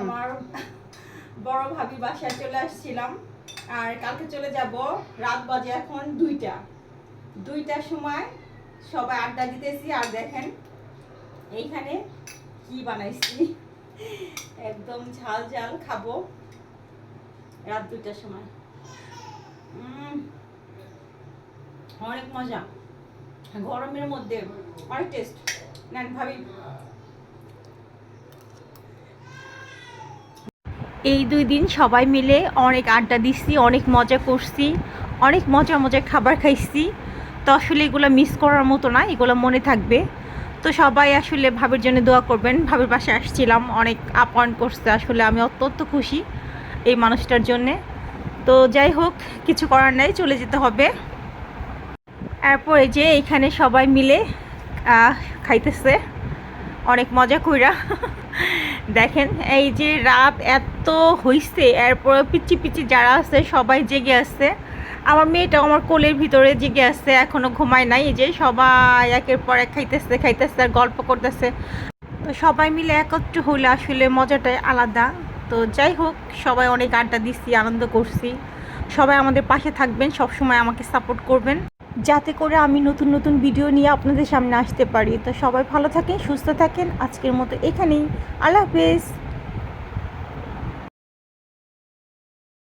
আমার বড় ভাবি বাসায় চলে আসছিলাম, আর কালকে চলে যাব। রাত বাজে এখন 2টার সময় সবাই আড্ডা দিতেছি। আর দেখেন এইখানে কি বানাইছি, একদম ঝাল ঝাল খাবো রাত 2টার সময়। অনেক মজা, গরমের মধ্যে অনেক টেস্ট। নেন ভাবি। এই 2 দিন সবাই মিলে অনেক আড্ডা দিচ্ছি, অনেক মজা করছি, অনেক মজার মজার খাবার খাইছি। তো আসলে এগুলো মিস করার মতো না, এগুলো মনে থাকবে। তো সবাই আসলে ভাবির জন্য দোয়া করবেন। ভাবির পাশে আসছিলাম, অনেক আপ্যায়ন করছে, আসলে আমি অত্যন্ত খুশি এই মানুষটার জন্যে। তো যাই হোক, কিছু করার নাই, চলে যেতে হবে। এরপরে যে এইখানে সবাই মিলে খাইতেছে অনেক মজা কইরা। দেখেন এই যে রাত এত হইছে, এরপরে পিচি পিচি যারা আছে সবাই জেগে আছে। আমার মেয়েটাও আমার কোলের ভিতরে জেগে আছে, এখনো ঘুমায় নাই। এই যে সবাই একের পর এক খাইতেছে আর গল্প করতেছে। তো সবাই মিলে একত্র হইলে আসলে মজাটাই আলাদা। তো যাই হোক, সবাই অনেক আড্ডা দিচ্ছি, আনন্দ করছি। সবাই আমাদের পাশে থাকবেন, সবসময় আমাকে সাপোর্ট করবেন, যাতে করে আমি নতুন নতুন ভিডিও নিয়ে আপনাদের সামনে আসতে পারি। তো সবাই ভালো থাকেন, সুস্থ থাকেন। আজকের মতো এখানেই, আল্লাহ হাফেজ।